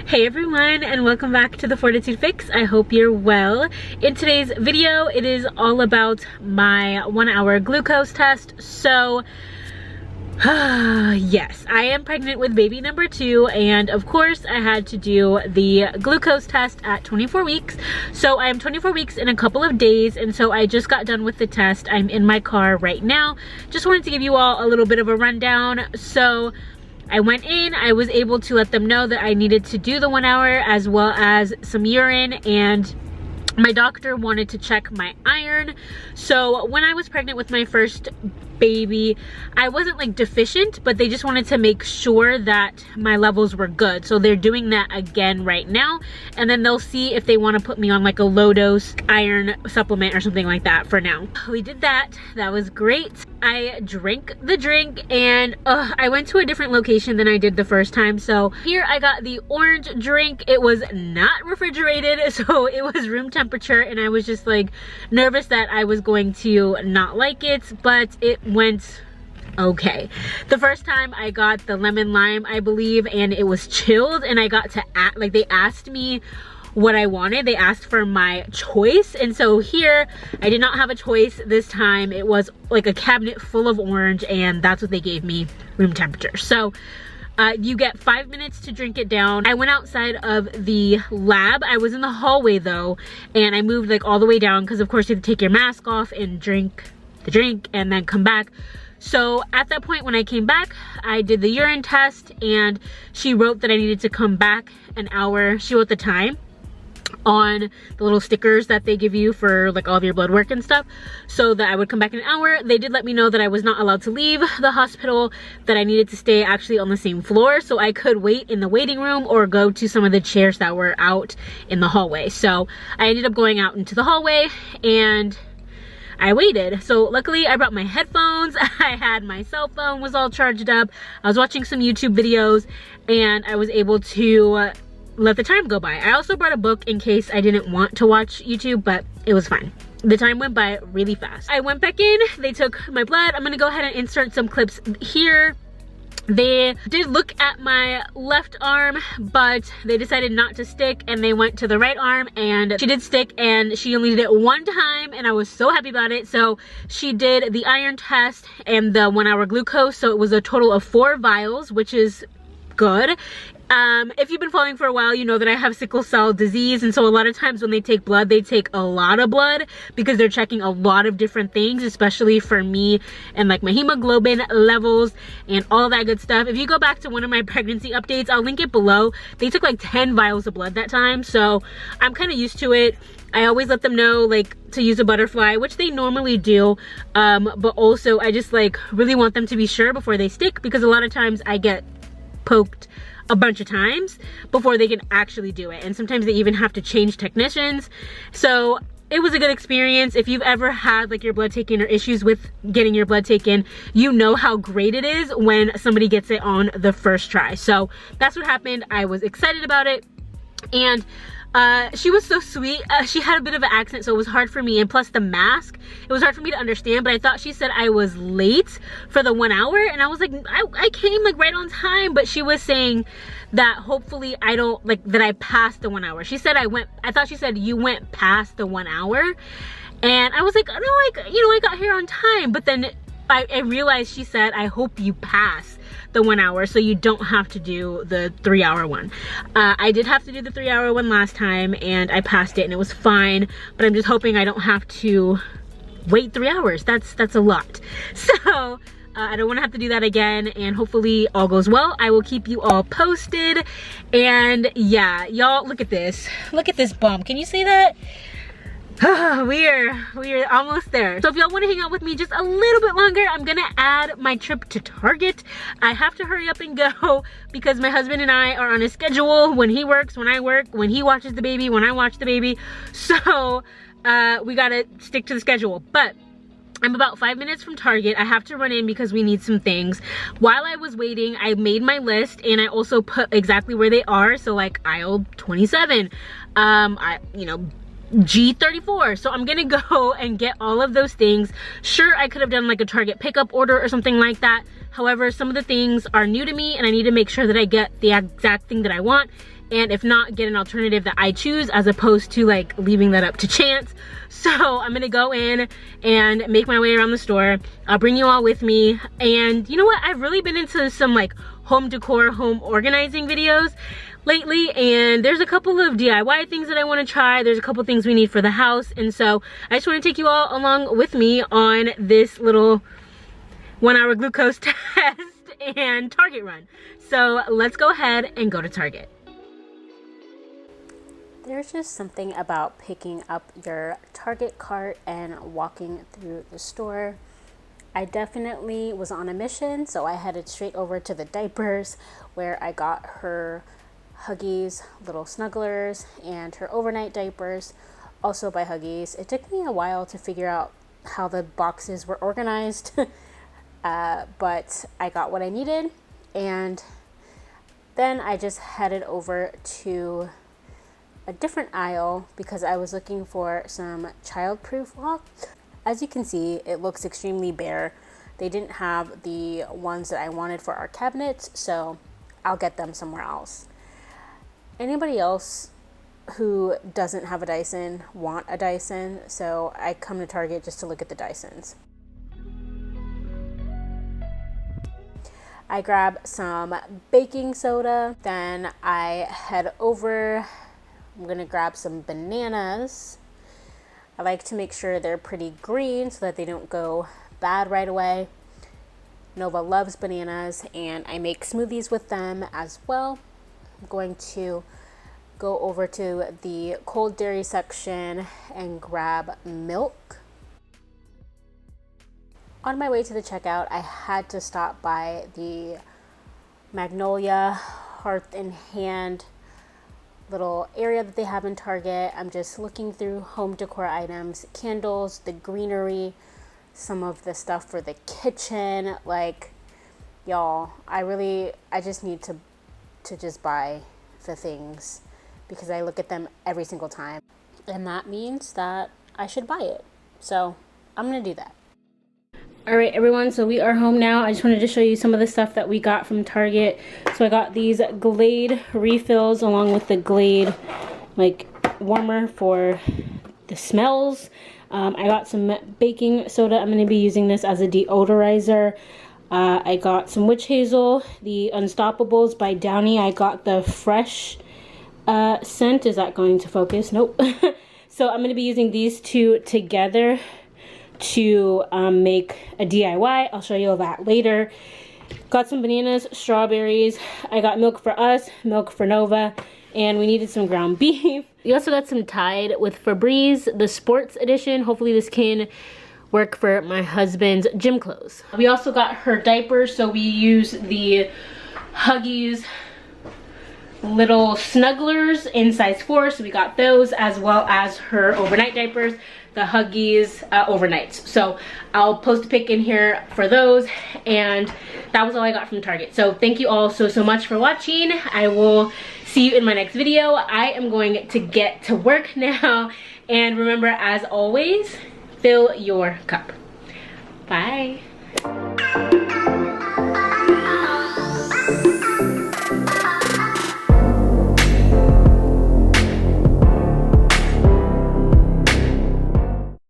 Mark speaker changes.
Speaker 1: Hey everyone, and welcome back to the Fortitude Fix. I hope you're well. In today's video, it is all about my 1-hour glucose test. So, yes, I am pregnant with baby number 2, and of course I had to do the glucose test at 24 weeks. So I am 24 weeks in a couple of days, and so I just got done with the test. I'm in my car right now. Just wanted to give you all a little bit of a rundown. So I went in, I was able to let them know that I needed to do the 1 hour as well as some urine, and my doctor wanted to check my iron. So when I was pregnant with my first baby, I wasn't like deficient, but they just wanted to make sure that my levels were good. So they're doing that again right now, and then they'll see if they want to put me on like a low dose iron supplement or something like that. For now, we did that. That was great. I drank the drink, and I went to a different location than I did the first time. So here I got the orange drink. It was not refrigerated, so it was room temperature, and I was just like nervous that I was going to not like it, but it went okay. The first time I got the lemon lime, I believe, and it was chilled, and I got to like, they asked me what I wanted. They asked for my choice, and so here I did not have a choice this time. It was like a cabinet full of orange, and that's what they gave me, room temperature. So you get 5 minutes to drink it down. I went outside of the lab. I was in the hallway though, and I moved like all the way down because of course you have to take your mask off and drink the drink and then come back. So at that point when I came back, I did the urine test, and she wrote that I needed to come back an hour. She wrote the time on the little stickers that they give you for like all of your blood work and stuff, so that I would come back in an hour. They did let me know that I was not allowed to leave the hospital, that I needed to stay actually on the same floor, so I could wait in the waiting room or go to some of the chairs that were out in the hallway. So I ended up going out into the hallway and I waited. So luckily I brought my headphones. I had my cell phone was all charged up. I was watching some YouTube videos, and I was able to let the time go by. I also brought a book in case I didn't want to watch YouTube, but it was fine. The time went by really fast. I went back in, they took my blood. I'm gonna go ahead and insert some clips here. They did look at my left arm, but they decided not to stick, and they went to the right arm, and she did stick, and she only did it one time, and I was so happy about it. So she did the iron test and the 1 hour glucose, so it was a total of 4 vials, which is good. If you've been following for a while, you know that I have sickle cell disease, and so a lot of times when they take blood, they take a lot of blood because they're checking a lot of different things, especially for me and like my hemoglobin levels and all that good stuff. If you go back to one of my pregnancy updates, I'll link it below. They took like 10 vials of blood that time, so I'm kind of used to it. I always let them know like to use a butterfly, which they normally do, but also I just like really want them to be sure before they stick, because a lot of times I get poked a bunch of times before they can actually do it, and sometimes they even have to change technicians. So it was a good experience. If you've ever had like your blood taken or issues with getting your blood taken, you know how great it is when somebody gets it on the first try. So that's what happened. I was excited about it, and she was so sweet. She had a bit of an accent, so it was hard for me, and plus the mask, it was hard for me to understand. But I thought she said I was late for the 1 hour, and I was like, I came like right on time. But she was saying that hopefully I don't like that I passed the 1 hour. She said I thought she said you went past the 1 hour, and I was like, no, I got here on time. But then I realized she said I hope you pass the 1 hour so you don't have to do the 3 hour one. I did have to do the 3 hour one last time, and I passed it, and it was fine, but I'm just hoping I don't have to wait 3 hours. That's a lot. So I don't want to have to do that again, and hopefully all goes well. I will keep you all posted. And yeah, y'all, look at this bump. Can you see that? we are almost there. So if y'all want to hang out with me just a little bit longer, I'm gonna add my trip to Target. I have to hurry up and go because my husband and I are on a schedule. When he works, when I work, when he watches the baby, when I watch the baby. So we gotta stick to the schedule. But I'm about 5 minutes from Target. I have to run in because we need some things. While I was waiting, I made my list, and I also put exactly where they are. So like aisle 27, G34. So I'm gonna go and get all of those things. Sure, I could have done like a Target pickup order or something like that. However, some of the things are new to me and I need to make sure that I get the exact thing that I want, and if not, get an alternative that I choose as opposed to like leaving that up to chance. So I'm gonna go in and make my way around the store. I'll bring you all with me. And you know what, I've really been into some like home decor, home organizing videos lately, and there's a couple of DIY things that I want to try. There's a couple things we need for the house, and so I just want to take you all along with me on this little 1-hour glucose test and Target run. So let's go ahead and go to Target.
Speaker 2: There's just something about picking up your Target cart and walking through the store. I definitely was on a mission, so I headed straight over to the diapers where I got her Huggies little snugglers and her overnight diapers, also by Huggies. It took me a while to figure out how the boxes were organized, but I got what I needed, and then I just headed over to a different aisle because I was looking for some child-proof lock. As you can see, it looks extremely bare. They didn't have the ones that I wanted for our cabinets, so I'll get them somewhere else. Anybody else who doesn't have a Dyson want a Dyson, so I come to Target just to look at the Dysons. I grab some baking soda, then I head over. I'm gonna grab some bananas. I like to make sure they're pretty green so that they don't go bad right away. Nova loves bananas and I make smoothies with them as well. I'm going to go over to the cold dairy section and grab milk. On my way to the checkout, I had to stop by the Magnolia Hearth and Hand little area that they have in Target. I'm just looking through home decor items, candles, the greenery, some of the stuff for the kitchen. Like, y'all, I just need to just buy the things because I look at them every single time, and that means that I should buy it. So I'm gonna do that.
Speaker 1: All right, everyone, so we are home now. I just wanted to show you some of the stuff that we got from Target. So I got these Glade refills along with the Glade like warmer for the smells. I got some baking soda. I'm going to be using this as a deodorizer. I got some witch hazel, the Unstoppables by Downy. I got the fresh scent. Is that going to focus? Nope. So I'm going to be using these two together to make a DIY. I'll show you that later. Got some bananas, strawberries. I got milk for us, milk for Nova, and we needed some ground beef. We also got some Tide with Febreze, the sports edition. Hopefully this can work for my husband's gym clothes. We also got her diapers, so we use the Huggies little snugglers in size 4, so we got those, as well as her overnight diapers, the Huggies overnights. So I'll post a pic in here for those, and that was all I got from Target. So thank you all so much for watching. I will see you in my next video. I am going to get to work now, and remember, as always, fill your cup. Bye.